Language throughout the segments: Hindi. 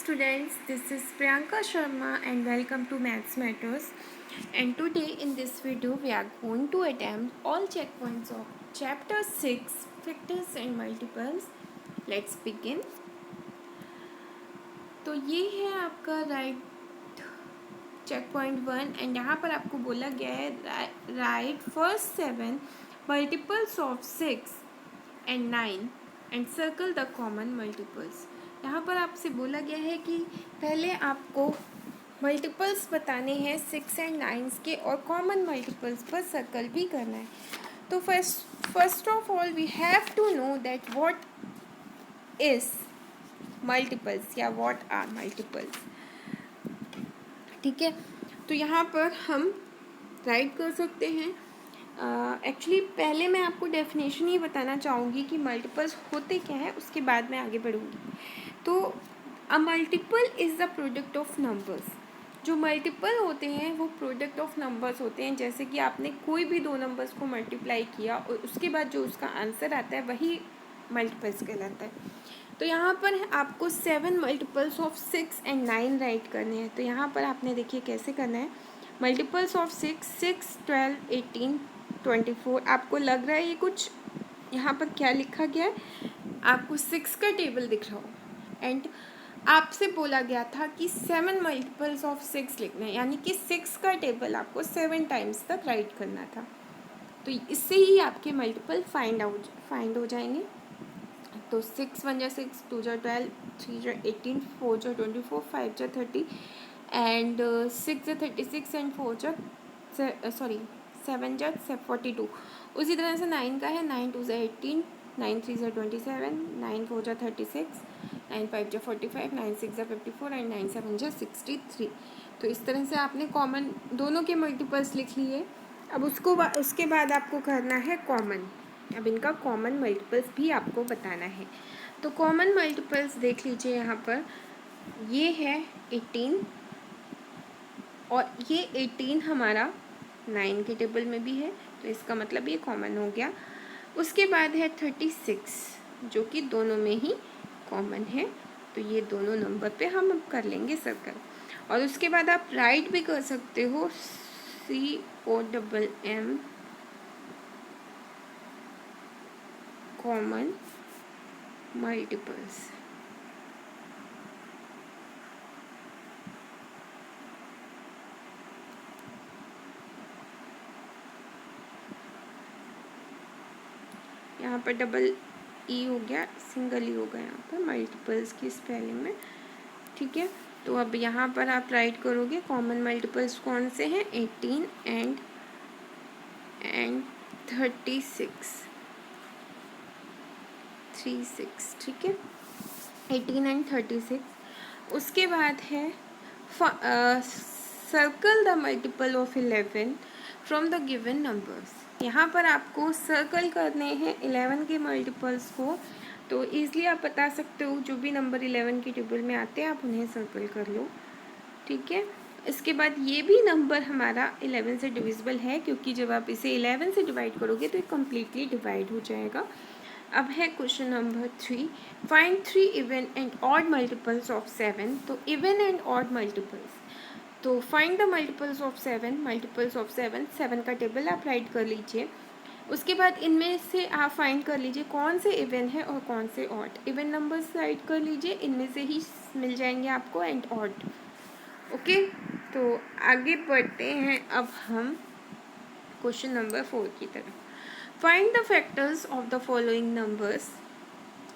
students, this is Priyanka Sharma and welcome to Maths Matters. And today in this video we are going to attempt all checkpoints of chapter 6 factors and multiples. Let's begin. तो ये है आपका राइट चेक पॉइंट 1 एंड यहाँ पर आपको बोला गया है right first 7 multiples of 6 and 9 and circle the common multiples. यहाँ पर आपसे बोला गया है कि पहले आपको मल्टीपल्स बताने हैं 6 एंड 9 के और कॉमन मल्टीपल्स पर सर्कल भी करना है. तो first of all we have to know that what is multiples या व्हाट आर मल्टीपल्स. ठीक है, तो यहाँ पर हम राइट कर सकते हैं. एक्चुअली पहले मैं आपको डेफिनेशन ही बताना चाहूँगी कि मल्टीपल्स होते क्या है, उसके बाद मैं आगे बढ़ूँगी. तो a multiple is the product of numbers. जो मल्टीपल होते हैं वो प्रोडक्ट ऑफ नंबर्स होते हैं. जैसे कि आपने कोई भी दो नंबर्स को मल्टीप्लाई किया और उसके बाद जो उसका आंसर आता है वही मल्टीपल्स कहलाता है. तो यहाँ पर आपको 7 मल्टीपल्स ऑफ 6 एंड 9 राइट करने हैं. तो यहाँ पर आपने देखिए कैसे करना है. Multiples of 6, 12, 18, 24. आपको लग रहा है ये कुछ यहाँ पर क्या लिखा गया है, आपको 6 का टेबल दिख रहा हो एंड आपसे बोला गया था कि 7 मल्टीपल्स ऑफ 6 लिखना है, यानी कि 6 का टेबल आपको 7 टाइम्स तक राइट करना था. तो इससे ही आपके मल्टीपल फाइंड हो जाएंगे. तो 6 1 6, 2 12, 3 18, 4 24, 5 30 एंड 6 36 एंड 7 42. उसी तरह से 9 का है 9 2 18, 9 3 27, 9 4 36, 9 5 45, 9 6 54 एंड 9 7 63. तो इस तरह से आपने कॉमन दोनों के मल्टीपल्स लिख लिए. अब उसके बाद आपको करना है कॉमन. अब इनका कॉमन मल्टीपल्स भी आपको बताना है. तो कॉमन मल्टीपल्स देख लीजिए. यहाँ पर ये है 18 और ये 18 हमारा 9 के टेबल में भी है, तो इसका मतलब ये कॉमन हो गया. उसके बाद है 36 जो कि दोनों में ही कॉमन है. तो ये दोनों नंबर पे हम अब कर लेंगे सर्कल. और उसके बाद आप राइट भी कर सकते हो COMM कॉमन मल्टीपल्स. यहाँ पर डबल ई हो गया, सिंगल ई होगा यहाँ पर मल्टीपल्स की स्पेलिंग में. ठीक है, तो अब यहाँ पर आप राइट करोगे कॉमन मल्टीपल्स कौन से हैं, 18 एंड 36. ठीक है, 18 एंड 36. उसके बाद है circle the multiple of 11 from the given numbers. यहाँ पर आपको सर्कल करने हैं 11 के मल्टीपल्स को. तो ईज़िली आप बता सकते हो जो भी नंबर 11 के टेबल में आते हैं आप उन्हें सर्कल कर लो. ठीक है, इसके बाद ये भी नंबर हमारा 11 से डिविजिबल है, क्योंकि जब आप इसे 11 से डिवाइड करोगे तो ये कम्प्लीटली डिवाइड हो जाएगा. अब है question number 3. Find 3 even and odd multiples of 7. तो इवन एंड ऑड मल्टीपल्स. तो find the multiples of 7. Multiples of 7 का टेबल आप राइट कर लीजिए. उसके बाद इनमें से आप फाइंड कर लीजिए कौन से इवन है और कौन से ऑड. इवन नंबर्स राइट कर लीजिए, इनमें से ही मिल जाएंगे आपको एंड ऑड. ओके, तो आगे बढ़ते हैं अब हम क्वेश्चन नंबर 4 की तरफ. Find the factors of the following numbers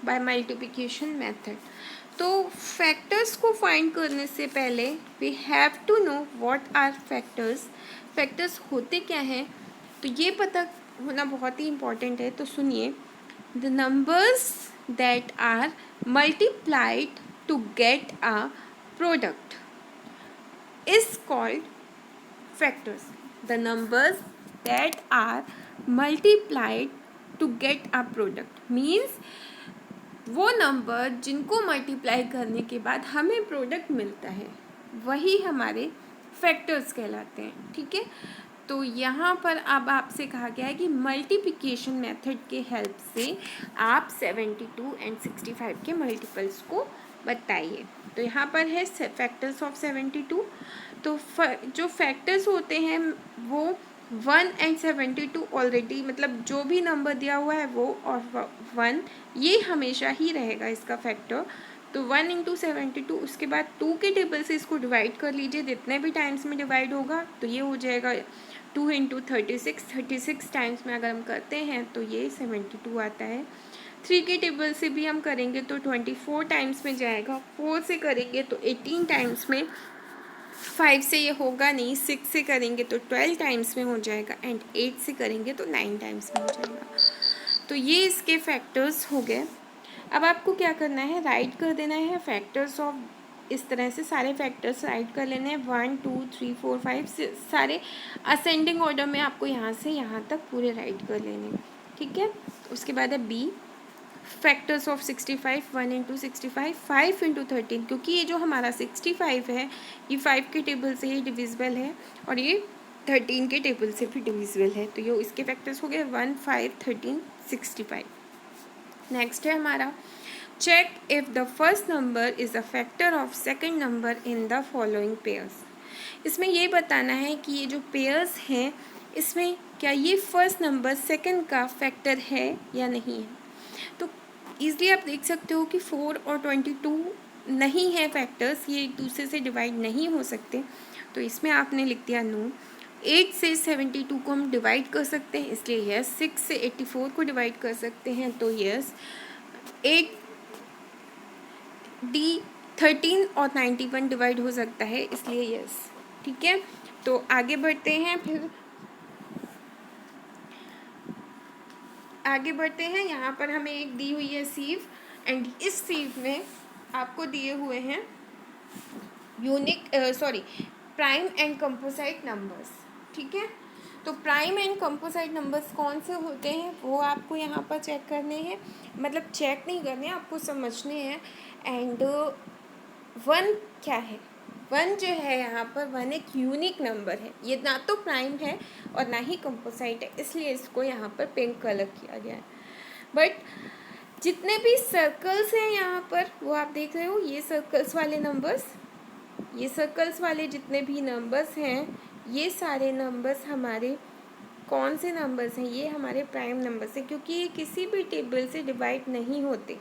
by multiplication method. तो फैक्टर्स को फाइंड करने से पहले we have to know what are factors. Factors होते क्या हैं, तो ये पता होना बहुत ही इम्पॉर्टेंट है. तो सुनिए, the numbers that are multiplied to get a product is called factors. The numbers that are multiplied to get a product means वो नंबर जिनको मल्टीप्लाई करने के बाद हमें प्रोडक्ट मिलता है वही हमारे फैक्टर्स कहलाते हैं. ठीक है, तो यहाँ पर अब आपसे कहा गया है कि मल्टीप्लिकेशन मेथड के हेल्प से आप 72 एंड 65 के मल्टीपल्स को बताइए। तो यहाँ पर है फैक्टर्स ऑफ 72। तो जो फैक्टर्स होते हैं वो 1 एंड 72 ऑलरेडी, मतलब जो भी नंबर दिया हुआ है वो और 1 ये हमेशा ही रहेगा इसका फैक्टर। तो 1 इंटू 72, उसके बाद 2 के टेबल से इसको डिवाइड कर लीजिए, जितने भी टाइम्स में डिवाइड होगा तो ये हो जाएगा 2 इंटू 36 टाइम्स में अगर हम करते हैं तो ये 72 आता है। 3 के टेबल से भी हम करेंगे तो 24 टाइम्स में जाएगा, 4 से करेंगे तो 18 टाइम्स में, 5 से ये होगा नहीं, 6 से करेंगे तो 12 टाइम्स में हो जाएगा, एंड 8 से करेंगे तो 9 टाइम्स में हो जाएगा। तो ये इसके फैक्टर्स हो गए। अब आपको क्या करना है, राइट कर देना है फैक्टर्स ऑफ, इस तरह से सारे फैक्टर्स राइट कर लेने हैं 1 2 3 4 5 सारे असेंडिंग ऑर्डर में आपको यहाँ से यहाँ तक पूरे राइट कर लेने, ठीक है। उसके बाद है B, factors of 65, 1 into 65, 5 into 13, क्योंकि ये जो हमारा 65 है ये 5 के टेबल से ही डिविजिबल है और ये 13 के टेबल से भी डिविजिबल है, तो ये इसके फैक्टर्स हो गए 1 5 13 65। नेक्स्ट है हमारा check if the first number is a factor of second number in the following pairs. इसमें ये बताना है कि ये जो पेयर्स हैं इसमें क्या ये फर्स्ट नंबर सेकंड का फैक्टर है या नहीं है। तो ईज़िली आप देख सकते हो कि 4 और 22 नहीं है फैक्टर्स, ये एक दूसरे से डिवाइड नहीं हो सकते, तो इसमें आपने लिख दिया नो। 8 से 72 को हम डिवाइड कर सकते हैं इसलिए यस, 6 से 84 को डिवाइड कर सकते हैं तो यस, 8 डी 13 और 91 डिवाइड हो सकता है इसलिए यस, ठीक है। तो आगे बढ़ते हैं, फिर आगे बढ़ते हैं। यहाँ पर हमें एक दी हुई है सीव, एंड इस सीव में आपको दिए हुए हैं प्राइम एंड कंपोजिट नंबर्स, ठीक है। तो प्राइम एंड कंपोजिट नंबर्स कौन से होते हैं वो आपको यहाँ पर चेक करने हैं, मतलब चेक नहीं करने हैं, आपको समझने हैं। एंड 1 क्या है, 1 जो है यहाँ पर 1 एक यूनिक नंबर है, ये ना तो प्राइम है और ना ही कंपोजिट है, इसलिए इसको यहाँ पर पिंक कलर किया गया है। बट जितने भी सर्कल्स हैं यहाँ पर वो आप देख रहे हो, ये सर्कल्स वाले नंबर्स, ये सर्कल्स वाले जितने भी नंबर्स हैं ये सारे नंबर्स हमारे कौन से नंबर्स हैं, ये हमारे प्राइम नंबर्स हैं, क्योंकि ये किसी भी टेबल से डिवाइड नहीं होते,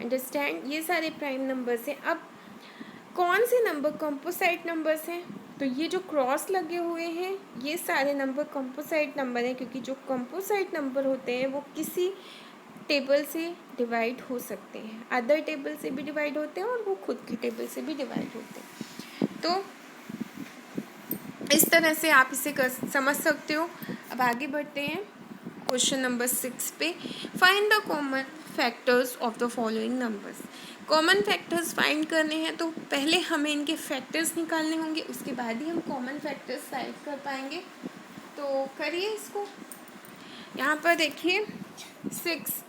अंडरस्टैंड, ये सारे प्राइम नंबर्स हैं। अब कौन से नंबर कंपोजिट नंबर्स हैं, तो ये जो क्रॉस लगे हुए हैं ये सारे नंबर कंपोजिट नंबर हैं, क्योंकि जो कंपोजिट नंबर होते हैं वो किसी टेबल से डिवाइड हो सकते हैं, अदर टेबल से भी डिवाइड होते हैं और वो खुद के टेबल से भी डिवाइड होते हैं। तो इस तरह से आप इसे समझ सकते हो। अब आगे बढ़ते हैं क्वेश्चन नंबर 6 पे। Find the common factors of the following numbers. Common factors find करने हैं तो पहले हमें इनके फैक्टर्स निकालने होंगे, उसके बाद ही हम कॉमन फैक्टर्स फाइंड कर पाएंगे। तो करिए इसको। यहाँ पर देखिए 6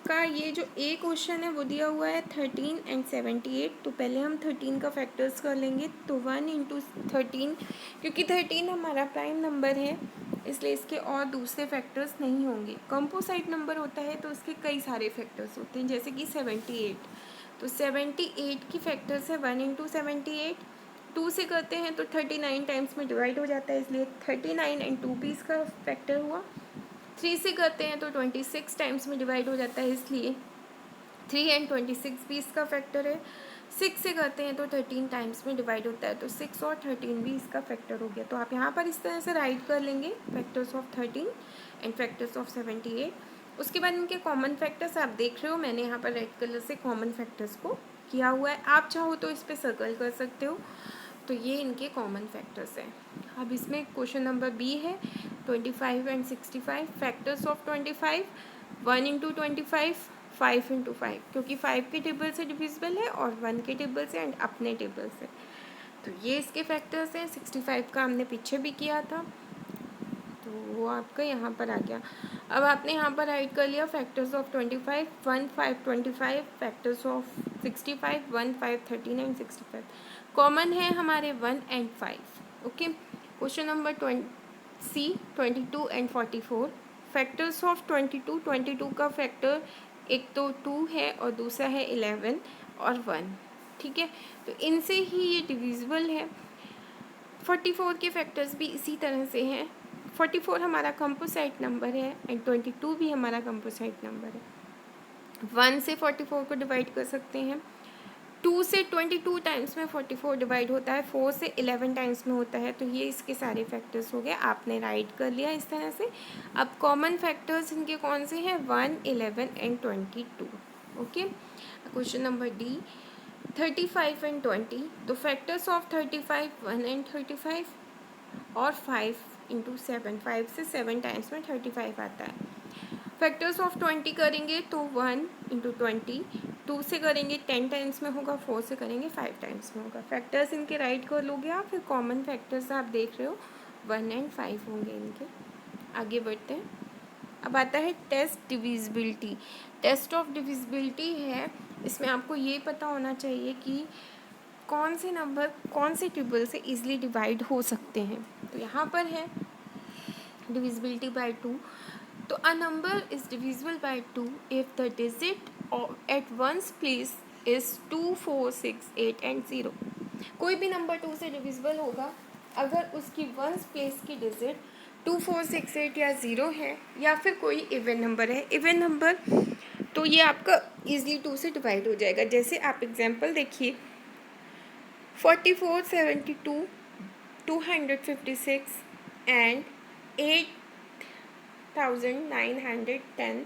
का ये जो ए क्वेश्चन है वो दिया हुआ है 13 एंड 78। तो पहले हम 13 का फैक्टर्स कर लेंगे, तो 1 इंटू 13, क्योंकि 13 हमारा प्राइम नंबर है इसलिए इसके और दूसरे फैक्टर्स नहीं होंगे। कंपोजिट नंबर होता है तो उसके कई सारे फैक्टर्स होते हैं, जैसे कि 78। तो 78 की फैक्टर्स है 1 इंटू 78, 2 से करते हैं तो 39 टाइम्स में डिवाइड हो जाता है, इसलिए 39 एंड 2 भी इसका फैक्टर हुआ। 3 से करते हैं तो 26 टाइम्स में डिवाइड हो जाता है, इसलिए 3 एंड 26 भी इसका फैक्टर है। 6 से करते हैं तो 13 टाइम्स में डिवाइड होता है, तो 6 और 13 भी इसका फैक्टर हो गया। तो आप यहाँ पर इस तरह से राइट कर लेंगे factors of 13 and factors of 78। उसके बाद इनके कॉमन फैक्टर्स आप देख रहे हो, मैंने यहाँ पर रेड कलर से कॉमन फैक्टर्स को किया हुआ है, आप चाहो तो इस पर सर्कल कर सकते हो। तो ये इनके कॉमन फैक्टर्स हैं। अब इसमें क्वेश्चन नंबर बी है 25 and 65। Factors of 25, 1 into 25, 5 into 5, क्योंकि 5 के टेबल से डिविजिबल है और 1 के टेबल से एंड अपने टेबल से। तो ये इसके फैक्टर्स हैं। 65 का हमने पीछे भी किया था तो वो आपका यहाँ पर आ गया। अब आपने यहाँ पर राइट कर लिया factors of 25, 1 5 25, factors of 65, 1 5 13 and 65। Common है हमारे 1 and 5। Okay, question number 22 and 44। Factors of 22 का फैक्टर एक तो 2 है और दूसरा है 11 और 1, ठीक है। तो इनसे ही ये डिविजिबल है। 44 के फैक्टर्स भी इसी तरह से हैं। 44 हमारा कंपोसाइट नंबर है एंड 22 भी हमारा कंपोसाइट नंबर है। 1 से 44 को डिवाइड कर सकते हैं, 2 से 22 टाइम्स में 44 डिवाइड होता है, 4 से 11 टाइम्स में होता है। तो ये इसके सारे फैक्टर्स हो गए, आपने राइट कर लिया इस तरह से। अब कॉमन फैक्टर्स इनके कौन से हैं, 1, 11 and 22। Okay, question number D, 35 and 20। तो फैक्टर्स ऑफ 35, 1 एंड 35 और 5 इंटू 7, 5 से 7 टाइम्स में 35 आता है। फैक्टर्स ऑफ 20 करेंगे तो 1 इंटू 20, 2 से करेंगे 10 टाइम्स में होगा, 4 से करेंगे 5 टाइम्स में होगा। फैक्टर्स इनके राइट कर लोगे आप, फिर कॉमन फैक्टर्स आप देख रहे हो 1 एंड 5 होंगे इनके। आगे बढ़ते हैं। अब आता है test divisibility. Test of divisibility है, इसमें आपको ये पता होना चाहिए कि कौन से नंबर कौन से टेबल से इजीली डिवाइड हो सकते हैं। तो यहाँ पर है डिविजिबिलिटी बाय 2। तो a number is divisible by 2 if the digit at one's place is 2, 4, 6, 8 and 0। कोई भी नंबर 2 से डिविजिबल होगा अगर उसकी वंस प्लेस की डिजिट 2, 4, 6, 8 या 0 है, या फिर कोई इवन नंबर है। इवन नंबर तो ये आपका इजीली 2 से डिवाइड हो जाएगा। जैसे आप एग्जांपल देखिए, 44, 72, 256 and 8,910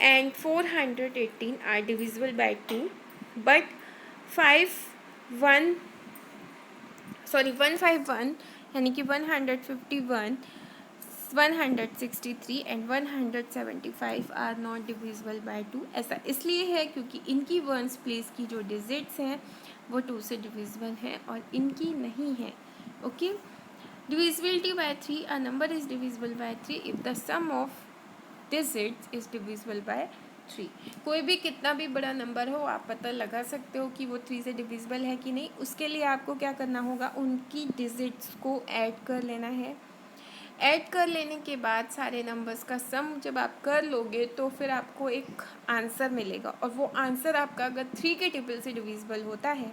and 418 are divisible by 2, but 151 यानी कि 151, 163 and 175 are not divisible by 2। ऐसा इसलिए है क्योंकि इनकी वंस प्लेस की जो डिजिट्स हैं वो 2 से डिविजिबल हैं और इनकी नहीं है। Okay, divisibility by 3, a number is divisible by 3 if the sum of digits is divisible by 3। कोई भी कितना भी बड़ा नंबर हो आप पता लगा सकते हो कि वो 3 से डिविजिबल है कि नहीं। उसके लिए आपको क्या करना होगा, उनकी डिजिट्स को ऐड कर लेना है। ऐड कर लेने के बाद सारे नंबर्स का सम जब आप कर लोगे तो फिर आपको एक आंसर मिलेगा, और वो आंसर आपका अगर 3 के टेबल से डिविजिबल होता है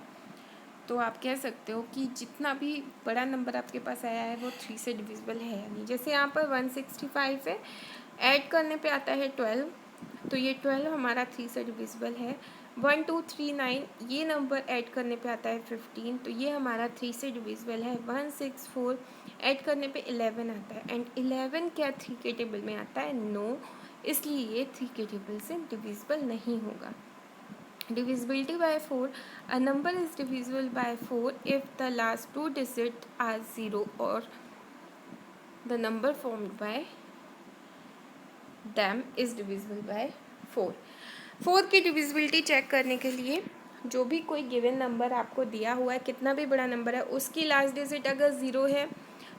तो आप कह सकते हो कि जितना भी बड़ा नंबर आपके पास आया है वो 3 से डिविजिबल है या नहीं। जैसे यहाँ पर 165 है, ऐड करने पे आता है 12, तो ये 12 हमारा 3 से डिविजिबल है। 1239 ये नंबर ऐड करने पे आता है 15, तो ये हमारा 3 से डिविजिबल है। 164 ऐड करने पे 11 आता है, एंड 11 क्या 3 के टेबल में आता है, नो, इसलिए ये 3 के टेबल से डिविजिबल नहीं होगा। Divisibility by 4, a number is divisible by 4 if the last 2 digits are 0 or the number formed by them is divisible by 4। 4 की डिविजिबिलिटी चेक करने के लिए जो भी कोई गिवन नंबर आपको दिया हुआ है, कितना भी बड़ा नंबर है, उसकी लास्ट डिजिट अगर 0 है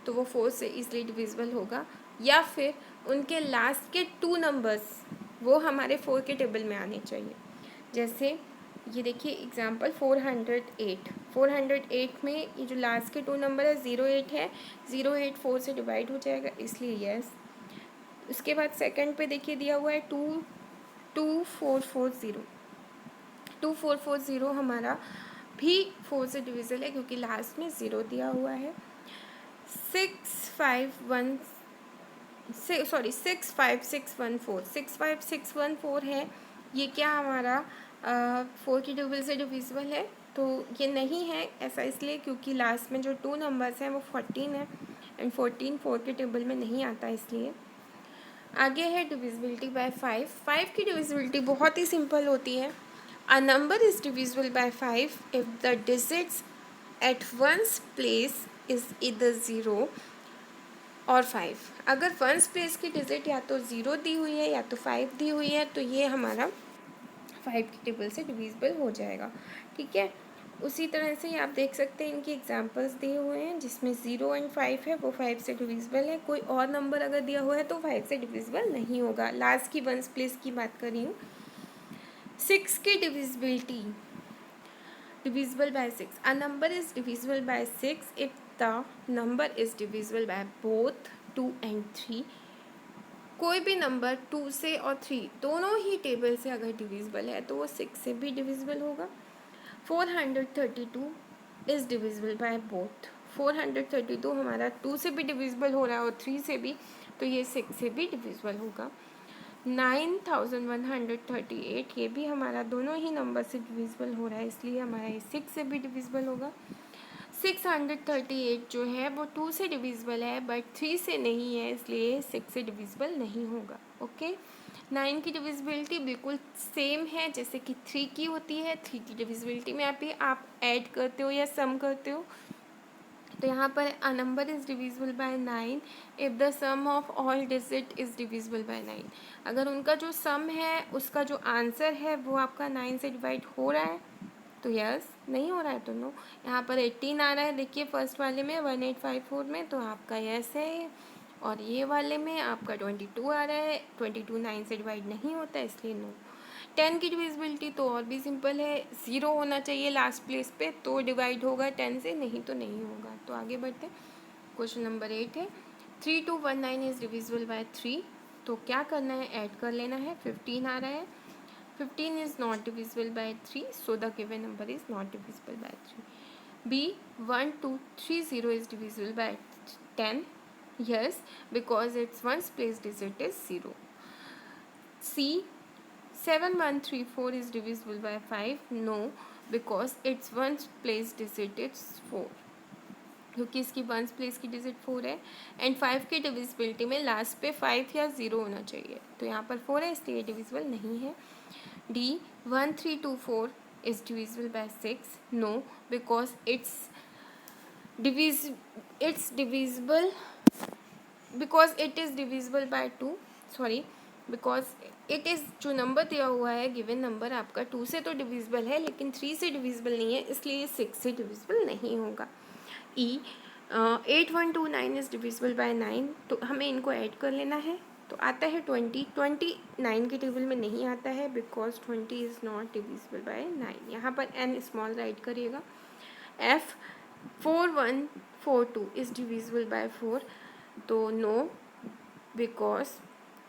तो वो 4 से इजीली डिविजिबल होगा, या फिर उनके लास्ट के 2 नंबर्स वो हमारे 4 के टेबल में आने चाहिए। जैसे ये देखिए एग्जाम्पल 408 में ये जो लास्ट के 2 नंबर है 08 है, 08 4 से डिवाइड हो जाएगा, इसलिए यस। उसके बाद सेकंड पे देखिए दिया हुआ है 2440 हमारा भी 4 से डिविजिबल है क्योंकि लास्ट में 0 दिया हुआ है। 65614 है, ये क्या हमारा 4 की टेबल से डिविजिबल है, तो ये नहीं है। ऐसा इसलिए क्योंकि लास्ट में जो 2 नंबर्स हैं वो 14 है, एंड 14 4 के टेबल में नहीं आता, इसलिए। आगे है डिविजिबिलिटी बाय 5 की डिविजिबिलिटी बहुत ही सिंपल होती है। A number is divisible by 5 if the digits at once place is either 0 और 5। अगर वंस प्लेस की डिजिट या तो 0 दी हुई है या तो 5 दी हुई है तो ये हमारा 5 की टेबल से डिविजिबल हो जाएगा, ठीक है। उसी तरह से आप देख सकते हैं इनकी एग्जांपल्स दिए हुए हैं, जिसमें 0 एंड 5 है वो 5 से डिविजिबल है। कोई और नंबर अगर दिया हुआ है तो 5 से डिविजिबल नहीं होगा। लास्ट की वंस प्लेस की बात कर रही हूँ। 6 की divisibility, divisible by 6, a number is divisible by 6 if the number is divisible by both 2 and 3 कोई भी नंबर 2 से और 3 दोनों ही टेबल से अगर डिविजिबल है तो वो 6 से भी डिविजिबल होगा। 432 इज़ डिविजिबल बाय बोथ। 432 हमारा 2 से भी डिविजिबल हो रहा है और 3 से भी, तो ये 6 से भी डिविजिबल होगा। 9138 ये भी हमारा दोनों ही नंबर से डिविजिबल हो रहा है, इसलिए हमारा ये 6 से भी डिविजिबल होगा। 638 जो है वो 2 से डिविजिबल है बट 3 से नहीं है, इसलिए 6 से डिविजिबल नहीं होगा। ओके, 9 की डिविजिबिलिटी बिल्कुल सेम है जैसे कि 3 की होती है। 3 की डिविजिबिलिटी में आप ऐड करते हो या सम करते हो, तो यहाँ पर a number is divisible by 9 if the sum of all digit is divisible by 9। अगर उनका जो सम है उसका जो आंसर है वो आपका 9 से डिवाइड हो रहा है तो यस, नहीं हो रहा है तो नो। यहाँ पर 18 आ रहा है, देखिए फर्स्ट वाले में 1854 में, तो आपका यस है। और ये वाले में आपका 22 आ रहा है, 22 9 से डिवाइड नहीं होता है, इसलिए नो। 10 की डिविजिबिलिटी तो और भी सिंपल है, 0 होना चाहिए लास्ट प्लेस पे तो डिवाइड होगा 10 से, नहीं तो नहीं होगा। तो आगे बढ़ते हैं, क्वेश्चन नंबर 8 है 3219 इज़ डिविजिबल बाय 3। तो क्या करना है, ऐड कर लेना है। 15 आ रहा है, 15 is not divisible by 3, so the given number is not divisible by 3. B 1230 is divisible by 10, yes, because its ones place digit is 0. C 7134 is divisible by 5, no, because its ones place digit is 4, क्योंकि इसकी वंस प्लेस की डिजिट 4 है। एंड 5 की डिविजिबिलिटी में लास्ट पे 5 या 0 होना चाहिए, तो यहाँ पर 4 है इसलिए डिविजिबल नहीं है। D 1324 is divisible by 6, no, because it's divisible because it is divisible by 2, sorry, because it is जो नंबर दिया हुआ है गिवन नंबर आपका 2 से तो डिविजिबल है लेकिन 3 से डिविजिबल नहीं है, इसलिए 6 से डिविजिबल नहीं होगा। E 8129 इज़ डिविजिबल बाय 9, तो हमें इनको ऐड कर लेना है, तो आता है 20। 29 के टेबल में नहीं आता है because 20 is not divisible by 9। यहाँ पर n स्मॉल राइट करिएगा। F 4142 इज़ डिविजिबल बाय 4, तो no, because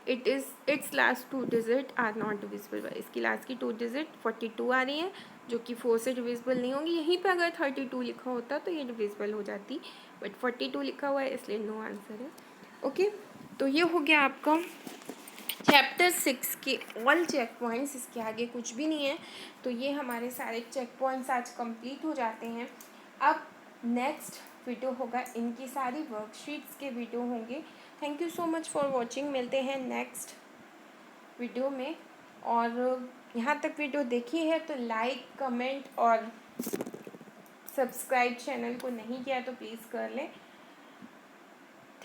its last 2 digit are not divisible by, इसकी लास्ट की 2 डिजिट 42 आ रही है जो कि 4 से डिविजिबल नहीं होंगी। यहीं पे अगर 32 लिखा होता तो ये डिविजिबल हो जाती, बट 42 लिखा हुआ है इसलिए नो आंसर है। ओके, तो ये हो गया आपका चैप्टर 6 के ऑल चेक पॉइंट्स, इसके आगे कुछ भी नहीं है। तो ये हमारे सारे चेक पॉइंट्स आज कंप्लीट हो जाते हैं। अब नेक्स्ट वीडियो होगा, इनकी सारी वर्कशीट्स के वीडियो होंगे। Thank you so much for watching, मिलते हैं नेक्स्ट वीडियो में। और यहाँ तक वीडियो देखी है तो लाइक, कमेंट और सब्सक्राइब चैनल को नहीं किया तो प्लीज़ कर लें।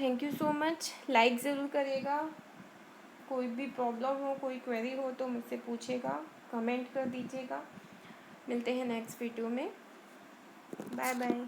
Thank you so much, like ज़रूर करिएगा। कोई भी प्रॉब्लम हो, कोई क्वेरी हो तो मुझसे पूछेगा, कमेंट कर दीजिएगा। मिलते हैं नेक्स्ट वीडियो में, बाय बाय।